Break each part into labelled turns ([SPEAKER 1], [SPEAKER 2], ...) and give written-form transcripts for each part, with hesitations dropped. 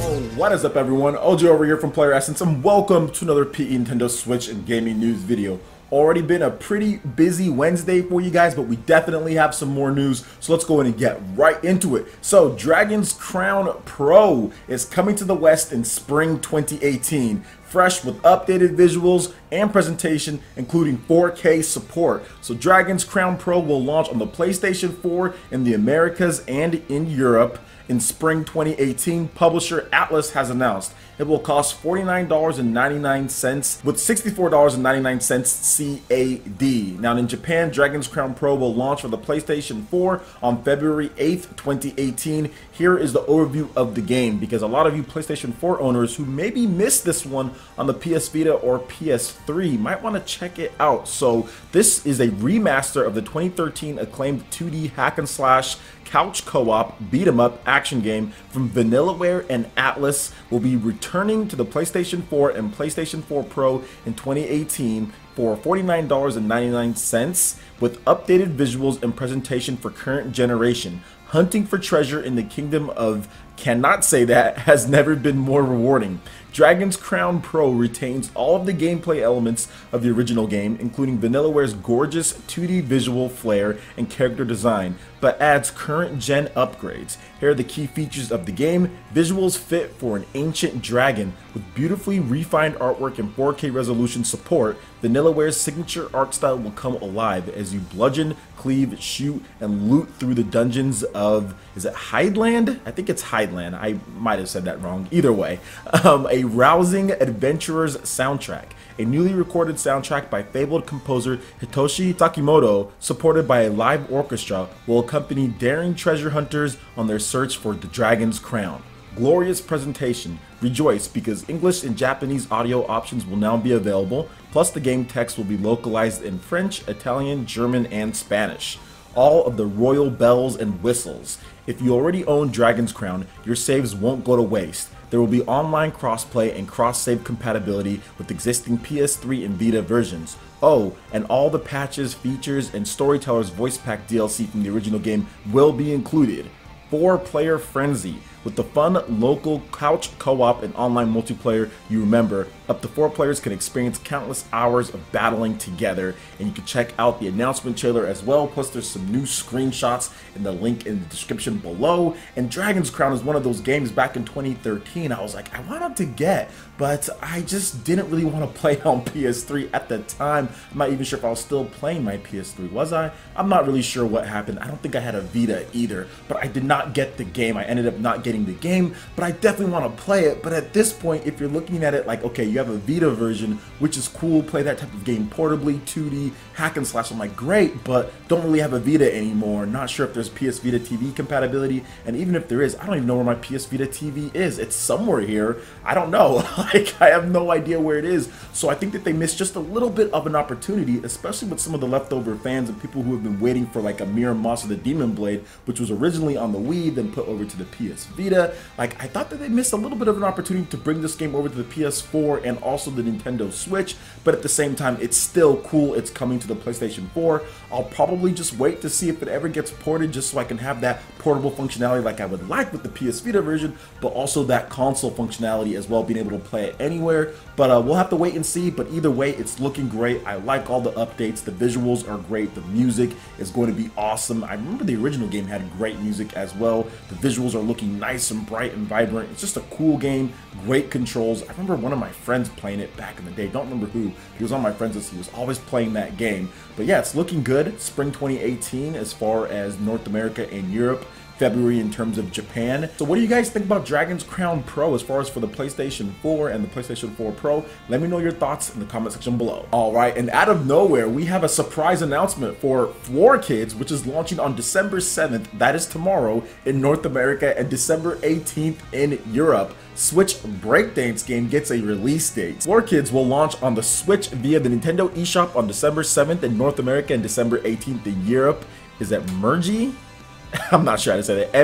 [SPEAKER 1] Oh, what is up everyone? OJ over here from Player Essence and welcome to another PE Nintendo Switch and gaming news video. Already been a pretty busy Wednesday for you guys, but we definitely have some more news, so let's go in and get right into it. So, Dragon's Crown Pro is coming to the West in spring 2018, fresh with updated visuals and presentation, including 4K support. So, Dragon's Crown Pro will launch on the PlayStation 4 in the Americas and in Europe in spring 2018, publisher Atlas has announced. It will cost $49.99 with $64.99 CAD. Now in Japan, Dragon's Crown Pro will launch for the PlayStation 4 on February 8th, 2018. Here is the overview of the game, because a lot of you PlayStation 4 owners who maybe missed this one on the PS Vita or PS3 might want to check it out. So this is a remaster of the 2013 acclaimed 2D hack and slash couch co-op beat-em-up action game from Vanillaware and Atlas. Will be returning to the PlayStation 4 and PlayStation 4 Pro in 2018 for $49.99 with updated visuals and presentation for current generation. Hunting for treasure in the kingdom of cannot say that has never been more rewarding. Dragon's Crown Pro retains all of the gameplay elements of the original game, including Vanillaware's gorgeous 2D visual flair and character design, but adds current gen upgrades. Here are the key features of the game. Visuals fit for an ancient dragon with beautifully refined artwork and 4K resolution support. Vanillaware's signature art style will come alive as you bludgeon, cleave, shoot, and loot through the dungeons of, is it Hydeland? I think it's Hydeland. I might have said that wrong. Either way, a rousing adventurer's soundtrack. A newly recorded soundtrack by fabled composer Hitoshi Sakimoto, supported by a live orchestra, will accompany daring treasure hunters on their search for the Dragon's Crown. Glorious presentation. Rejoice, because English and Japanese audio options will now be available, plus the game text will be localized in French, Italian, German, and Spanish. All of the royal bells and whistles. If you already own Dragon's Crown, your saves won't go to waste. There will be online crossplay and cross-save compatibility with existing PS3 and Vita versions. Oh, and all the patches, features, and Storyteller's Voice Pack DLC from the original game will be included. 4-player frenzy. With the fun local couch co-op and online multiplayer you remember, up to 4 players can experience countless hours of battling together, and you can check out the announcement trailer as well, plus there's some new screenshots in the link in the description below. And Dragon's Crown is one of those games back in 2013 I was like, I wanted to get, but I just didn't really want to play on PS3 at the time. I'm not even sure if I was still playing my PS3, was I? I'm not really sure what happened. I don't think I had a Vita either, but I did not get the game. I ended up not getting the game, but I definitely want to play it. But at this point, if you're looking at it like, okay, you have a Vita version, which is cool, play that type of game portably, 2D, hack and slash, I'm like, great, but don't really have a Vita anymore. Not sure if there's PS Vita TV compatibility, and even if there is, I don't even know where my PS Vita TV is. It's somewhere here. I don't know. Like, I have no idea where it is. So I think that they missed just a little bit of an opportunity, especially with some of the leftover fans and people who have been waiting for like a Mirror Moss of the Demon Blade, which was originally on the Wii, then put over to the PS Vita. Like, I thought that they missed a little bit of an opportunity to bring this game over to the PS4 and also the Nintendo Switch, but at the same time, it's still cool. It's coming to the PlayStation 4. I'll probably just wait to see if it ever gets ported, just so I can have that portable functionality like I would like with the PS Vita version, but also that console functionality as well, being able to play it anywhere. But we'll have to wait and see. But either way, it's looking great. I like all the updates. The visuals are great. The music is going to be awesome. I remember the original game had great music as well. The visuals are looking nice and bright and vibrant. It's just a cool game. Great controls. I remember one of my friends playing it back in the day. Don't remember who. He was on my friends list. He was always playing that game. But yeah, it's looking good. Spring 2018 as far as North America and Europe. February in terms of Japan. So what do you guys think about Dragon's Crown Pro as far as for the PlayStation 4 and the PlayStation 4 Pro? Let me know your thoughts in the comment section below. Alright, and out of nowhere, we have a surprise announcement for 4Kids, which is launching on December 7th, that is tomorrow, in North America, and December 18th in Europe. Switch Breakdance game gets a release date. 4Kids will launch on the Switch via the Nintendo eShop on December 7th in North America and December 18th in Europe. Is that Mergy? I'm not sure how to say that.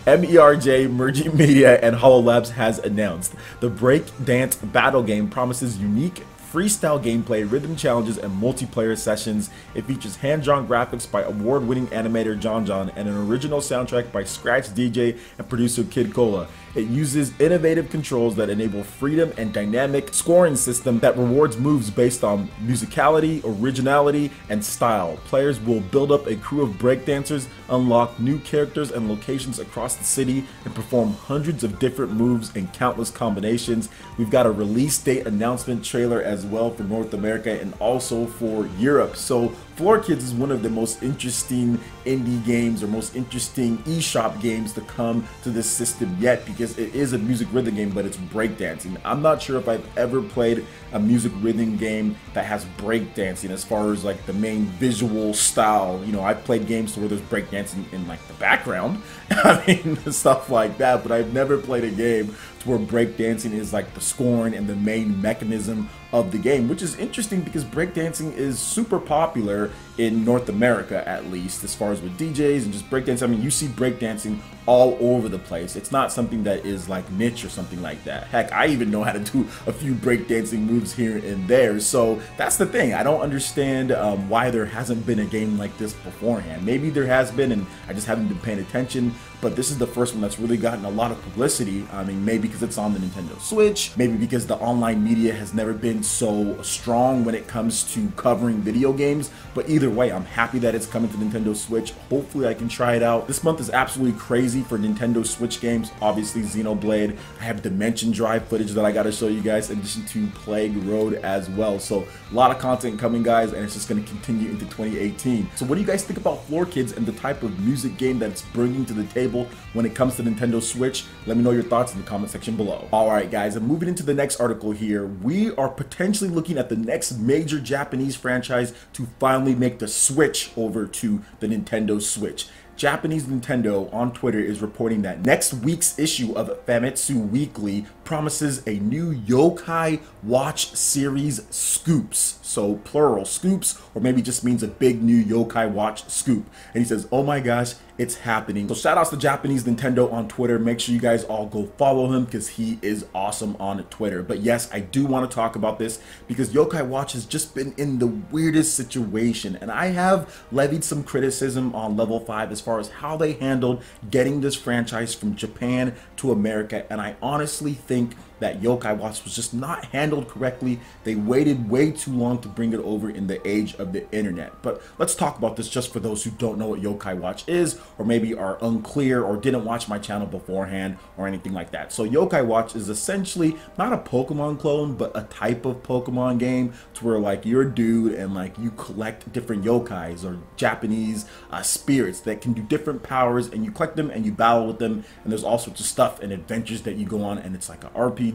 [SPEAKER 1] M-E-R-J, Merging Media and HoloLabs has announced. The Breakdance battle game promises unique, freestyle gameplay, rhythm challenges, and multiplayer sessions. It features hand-drawn graphics by award-winning animator John and an original soundtrack by Scratch DJ and producer Kid Cola. It uses innovative controls that enable freedom and dynamic scoring system that rewards moves based on musicality, originality, and style. Players will build up a crew of breakdancers, unlock new characters and locations across the city, and perform hundreds of different moves in countless combinations. We've got a release date announcement trailer as well for North America and also for Europe. So Floor Kids is one of the most interesting indie games or most interesting eShop games to come to this system yet, because it is a music rhythm game, but it's breakdancing. I'm not sure if I've ever played a music rhythm game that has breakdancing as far as like the main visual style. You know, I've played games where there's breakdancing in like the background, I mean, stuff like that, but I've never played a game where breakdancing is like the scoring and the main mechanism of the game, which is interesting because breakdancing is super popular in North America, at least as far as with DJs and just breakdancing. I mean, you see breakdancing all over the place. It's not something that is like niche or something like that. Heck, I even know how to do a few breakdancing moves here and there. So that's the thing. I don't understand why there hasn't been a game like this beforehand. Maybe there has been and I just haven't been paying attention, but this is the first one that's really gotten a lot of publicity. I mean, maybe because it's on the Nintendo Switch, maybe because the online media has never been so strong when it comes to covering video games, but either way, I'm happy that it's coming to Nintendo Switch. Hopefully I can try it out. This month is absolutely crazy for Nintendo Switch games. Obviously Xenoblade, I have Dimension Drive footage that I gotta show you guys, in addition to Plague Road as well. So a lot of content coming, guys, and it's just gonna continue into 2018. So what do you guys think about Floor Kids and the type of music game that it's bringing to the table when it comes to Nintendo Switch? Let me know your thoughts in the comment section below. Alright guys, and moving into the next article here, we are potentially looking at the next major Japanese franchise to finally make the switch over to the Nintendo Switch. Japanese Nintendo on Twitter is reporting that next week's issue of Famitsu Weekly promises a new Yokai Watch series scoops. So plural, scoops, or maybe just means a big new Yokai Watch scoop. And he says, oh my gosh, it's happening. So shout outs to Japanese Nintendo on Twitter. Make sure you guys all go follow him because he is awesome on Twitter. But yes, I do want to talk about this because Yokai Watch has just been in the weirdest situation. And I have levied some criticism on Level 5 as far as how they handled getting this franchise from Japan to America. And I honestly think that Yokai Watch was just not handled correctly. They waited way too long to bring it over in the age of the internet. But let's talk about this just for those who don't know what Yokai Watch is, or maybe are unclear or didn't watch my channel beforehand or anything like that. So Yokai Watch is essentially not a Pokemon clone, but a type of Pokemon game to where like you're a dude and like you collect different yokais or Japanese spirits that can do different powers, and you collect them and you battle with them, and there's all sorts of stuff and adventures that you go on, and it's like an RPG.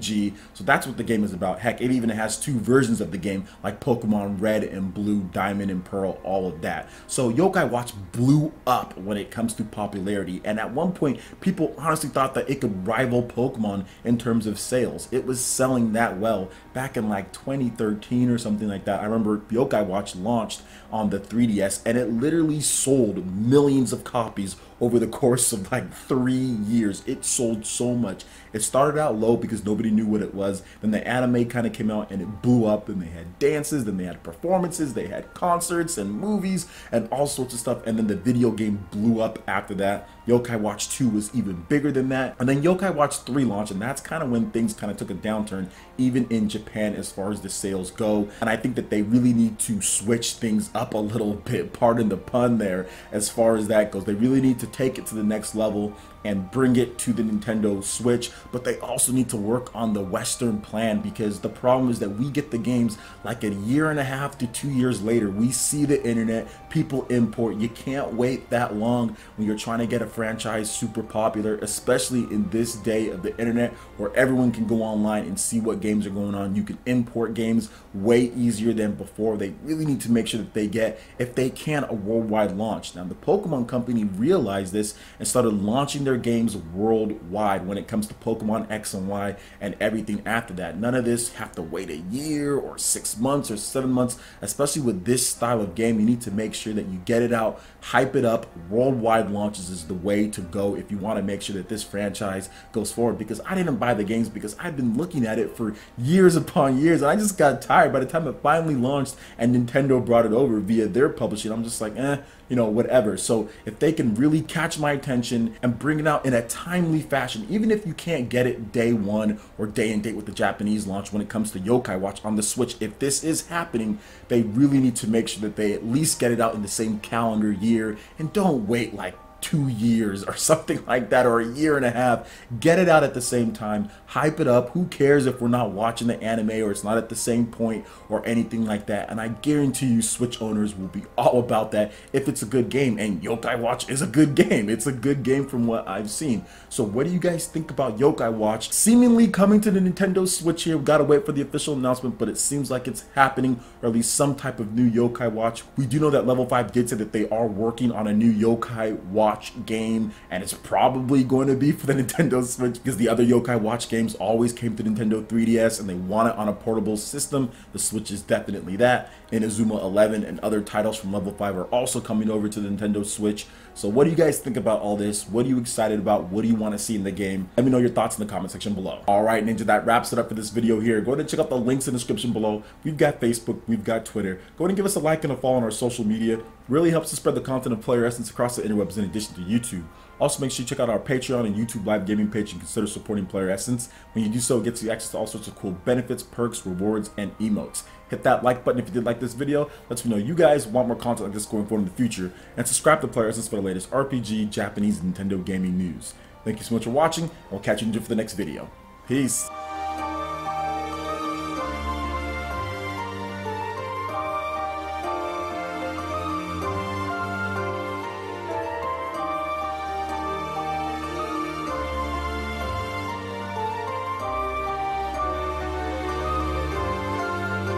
[SPEAKER 1] So that's what the game is about. Heck, it even has two versions of the game, like Pokemon Red and Blue, Diamond and Pearl, all of that. So Yokai Watch blew up when it comes to popularity, and at one point people honestly thought that it could rival Pokemon in terms of sales. It was selling that well back in like 2013 or something like that. I remember Yokai Watch launched on the 3DS and it literally sold millions of copies over the course of like 3 years. It sold so much. It started out low because nobody knew what it was. Then the anime kind of came out and it blew up, and they had dances, then they had performances, they had concerts and movies and all sorts of stuff. And then the video game blew up after that. Yokai Watch 2 was even bigger than that. And then Yokai Watch 3 launched, and that's kind of when things kind of took a downturn, even in Japan as far as the sales go. And I think that they really need to switch things up a little bit, pardon the pun there, as far as that goes. They really need to take it to the next level and bring it to the Nintendo Switch, but they also need to work on the Western plan, because the problem is that we get the games like a year and a half to 2 years later. We see the internet, people import. You can't wait that long when you're trying to get a franchise super popular, especially in this day of the internet where everyone can go online and see what games are going on. You can import games way easier than before. They really need to make sure that they get, if they can, a worldwide launch. Now the Pokemon Company realized realized this and started launching their games worldwide when it comes to Pokemon X and Y and everything after that. None of this have to wait a year or 6 months or 7 months, especially with this style of game. You need to make sure that you get it out, hype it up. Worldwide launches is the way to go if you want to make sure that this franchise goes forward, because I didn't buy the games because I've been looking at it for years upon years and I just got tired. By the time it finally launched and Nintendo brought it over via their publishing, I'm just like, you know, whatever. So if they can really catch my attention and bring it out in a timely fashion, even if you can't get it day one or day and date with the Japanese launch when it comes to Yokai Watch on the Switch, if this is happening, they really need to make sure that they at least get it out in the same calendar year and don't wait like 2 years or something like that, or a year and a half. Get it out at the same time, hype it up. Who cares if we're not watching the anime or it's not at the same point or anything like that? And I guarantee you Switch owners will be all about that if it's a good game, and Yokai Watch is a good game. It's a good game from what I've seen. So what do you guys think about Yokai Watch seemingly coming to the Nintendo Switch here? We've got to wait for the official announcement, but it seems like it's happening, or at least some type of new Yokai Watch. We do know that Level 5 did say that they are working on a new Yokai Watch game, and it's probably going to be for the Nintendo Switch because the other Yokai Watch games always came to Nintendo 3DS and they want it on a portable system. The Switch is definitely that. Inazuma 11 and other titles from Level 5 are also coming over to the Nintendo Switch. So what do you guys think about all this? What are you excited about? What do you want to see in the game? Let me know your thoughts in the comment section below. Alright Ninja, that wraps it up for this video here. Go ahead and check out the links in the description below. We've got Facebook, we've got Twitter. Go ahead and give us a like and a follow on our social media. Really helps to spread the content of Player Essence across the interwebs in addition to YouTube. Also, make sure you check out our Patreon and YouTube live gaming page and consider supporting Player Essence. When you do so, it gets you access to all sorts of cool benefits, perks, rewards, and emotes. Hit that like button if you did like this video. Lets me know you guys want more content like this going forward in the future. And subscribe to Player Essence for the latest RPG, Japanese, and Nintendo gaming news. Thank you so much for watching, and we'll catch you for the next video. Peace.